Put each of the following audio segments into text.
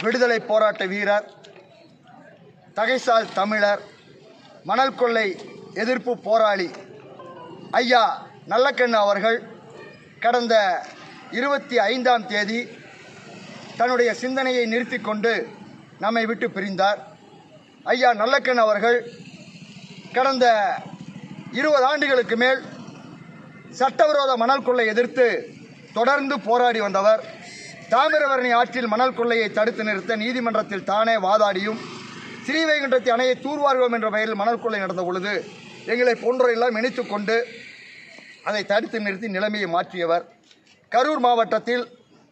விடுதலை போராட்ட வீரர், தகைசால் தமிழர், மணல் கொள்ளை எதிர்ப்பு போராளி ஐயா நல்லக்கண்ணு அவர்கள் கடந்த 25ஆம் தேதி தன்னுடைய சிந்தனையை நிறுத்தி கொண்டு நம்மை விட்டு பிரிந்தார். ஐயா நல்லக்கண்ணு அவர்கள் கடந்த 20 ஆண்டுகளுக்கு மேல் சட்டவிரோத மணல் கொள்ளை எதிர்த்து தொடர்ந்து போராடி வந்தவர். தாமிரபரணி ஆற்றில் மணல் கொள்ளையை தடுத்து நிறுத்த நீதிமன்றத்தில் தானே வாதாடியும் ஸ்ரீவைகுண்டத்தை அணையை தூர்வாருவோம் என்ற பெயரில் மணல் கொள்ளை நடந்த பொழுது எங்களை போன்றோரெல்லாம் இணைத்து கொண்டு அதை தடுத்து நிறுத்தி நிலைமையை மாற்றியவர். கரூர் மாவட்டத்தில்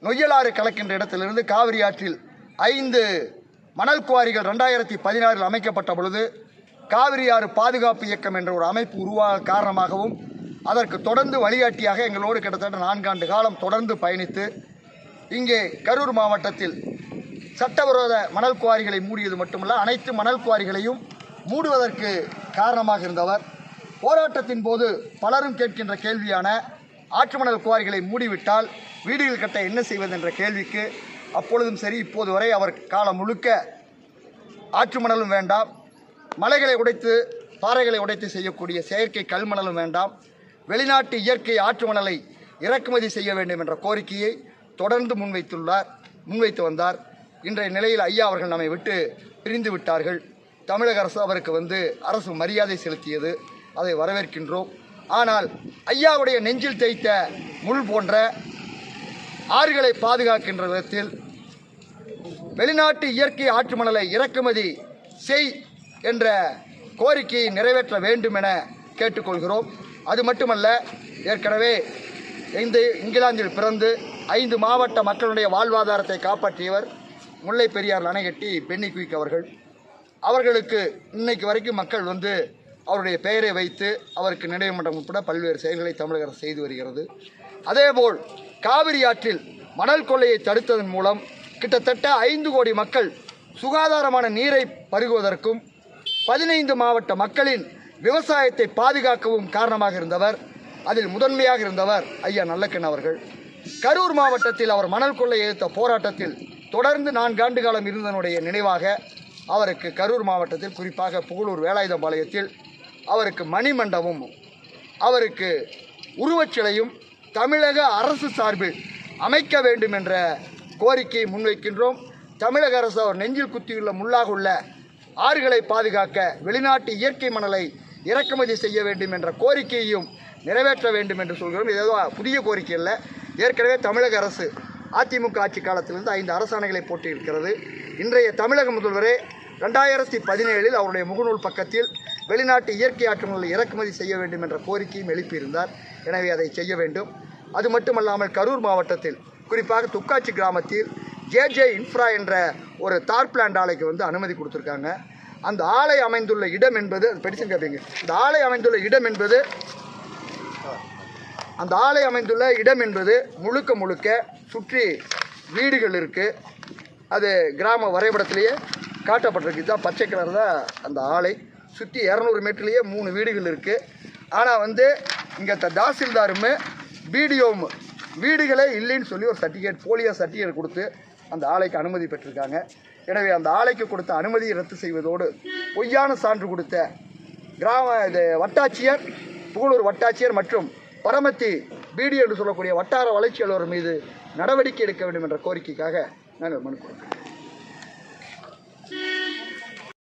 நொய்யலாறு கலக்கின்ற இடத்திலிருந்து காவிரி ஆற்றில் 5 மணல் குவாரிகள் 2016 அமைக்கப்பட்ட பொழுது காவிரி ஆறு பாதுகாப்பு இயக்கம் என்ற ஒரு அமைப்பு உருவாக காரணமாகவும் அதற்கு தொடர்ந்து வழிகாட்டியாக எங்களோடு கிட்டத்தட்ட 4 ஆண்டு காலம் தொடர்ந்து பயணித்து இங்கே கரூர் மாவட்டத்தில் சட்டவிரோத மணல் குவாரிகளை மூடியது மட்டுமல்ல, அனைத்து மணல் குவாரிகளையும் மூடுவதற்கு காரணமாக இருந்தவர். போராட்டத்தின் போது பலரும் கேட்கின்ற கேள்வியான ஆற்று மணல் குவாரிகளை மூடிவிட்டால் வீடுகள் கட்ட என்ன செய்வது என்ற கேள்விக்கு அப்பொழுதும் சரி இப்போது வரை அவர் காலம் முழுக்க ஆற்று மணலும் வேண்டாம், மலைகளை உடைத்து பாறைகளை உடைத்து செய்யக்கூடிய செயற்கை கல்மணலும் வேண்டாம், வெளிநாட்டு இயற்கை ஆற்று மணலை இறக்குமதி செய்ய வேண்டும் என்ற கோரிக்கையை தொடர்ந்து முன்வைத்து வந்தார். இன்றைய நிலையில் ஐயா அவர்கள் நம்மை விட்டு பிரிந்து விட்டார்கள். தமிழக அரசு அவருக்கு அரசு மரியாதை செலுத்தியது, அதை வரவேற்கின்றோம். ஆனால் ஐயாவுடைய நெஞ்சில் தைத்த முள் போன்ற ஆறுகளை பாதுகாக்கின்ற விதத்தில் வெளிநாட்டு இயற்கை ஆற்று மணலை இறக்குமதி செய் என்ற கோரிக்கையை நிறைவேற்ற வேண்டும் என கேட்டுக்கொள்கிறோம். அது மட்டுமல்ல, ஏற்கனவே இங்கிலாந்தில் பிறந்து 5 மாவட்ட மக்களுடைய வாழ்வாதாரத்தை காப்பாற்றியவர் முல்லை பெரியார் அணை கட்டி பென்னி குயிக் அவர்களுக்கு இன்னைக்கு வரைக்கும் மக்கள் அவருடைய பெயரை வைத்து அவருக்கு நினைவு மன்றம் உட்பட பல்வேறு செயல்களை தமிழக அரசு செய்து வருகிறது. அதேபோல் காவிரி ஆற்றில் மணல் கொள்ளையை தடுத்ததன் மூலம் கிட்டத்தட்ட 5 கோடி மக்கள் சுகாதாரமான நீரை பருகுவதற்கும் 15 மாவட்ட மக்களின் விவசாயத்தை பாதுகாக்கவும் காரணமாக இருந்தவர். அதில் முதன்மையாக இருந்தவர் ஐயா நல்லக்கண்ணு அவர்கள். கரூர் மாவட்டத்தில் அவர் மணல் கொள்ளை எதிர்த்த போராட்டத்தில் தொடர்ந்து 4 ஆண்டு காலம் இருந்ததனுடைய நினைவாக அவருக்கு கரூர் மாவட்டத்தில் குறிப்பாக புகழூர் வேலாயுதபாளையத்தில் அவருக்கு மணிமண்டபமும் அவருக்கு உருவச்சிலையும் தமிழக அரசு சார்பில் அமைக்க வேண்டும் என்ற கோரிக்கையை முன்வைக்கின்றோம். தமிழக அரசு அவர் நெஞ்சில் குத்தியுள்ள முள்ளாக உள்ள ஆறுகளை பாதுகாக்க வெளிநாட்டு இயற்கை மணலை இறக்குமதி செய்ய வேண்டும் என்ற கோரிக்கையையும் நிறைவேற்ற வேண்டும் என்று சொல்கிறோம். இது ஏதோ புதிய கோரிக்கை இல்லை. ஏற்கனவே தமிழக அரசு அதிமுக ஆட்சி காலத்திலிருந்து 5 அரசாணைகளை போட்டியிருக்கிறது. இன்றைய தமிழக முதல்வரே 2017 அவருடைய முகநூல் பக்கத்தில் வெளிநாட்டு இயற்கை ஆற்று மணலை இறக்குமதி செய்ய வேண்டும் என்ற கோரிக்கையும் எழுப்பியிருந்தார். எனவே அதை செய்ய வேண்டும். அது மட்டுமல்லாமல் கரூர் மாவட்டத்தில் குறிப்பாக துக்காச்சி கிராமத்தில் ஜே இன்ஃப்ரா என்ற ஒரு தார் பிளான்ட் ஆலைக்கு அனுமதி கொடுத்துருக்காங்க. அந்த ஆலை அமைந்துள்ள இடம் என்பது பெடிஷன் கேட்பீங்க. அந்த ஆலை அமைந்துள்ள இடம் என்பது முழுக்க சுற்றி வீடுகள் இருக்குது. அது கிராம வரைபடத்திலேயே காட்டப்பட்டிருக்கு. இதுதான் பச்சை கலர் தான் அந்த ஆலை. சுற்றி 200 மீட்டர்லேயே 3 வீடுகள் இருக்குது. ஆனால் இங்கே தாசில்தாரும் பிடிஓவும் வீடுகளே இல்லைன்னு சொல்லி ஒரு போலியோ சர்டிஃபிகேட் கொடுத்து அந்த ஆலைக்கு அனுமதி பெற்றிருக்காங்க. எனவே அந்த ஆலைக்கு கொடுத்த அனுமதியை ரத்து செய்வதோடு பொய்யான சான்று கொடுத்த வட்டாட்சியர், புகழூர் வட்டாட்சியர் மற்றும் பரமத்தி பிடிஓ என்று சொல்லக்கூடிய வட்டார வளர்ச்சி அலுவலர் மீது நடவடிக்கை எடுக்க வேண்டும் என்ற கோரிக்கைக்காக நாங்கள் மனு கொடுக்கிறோம்.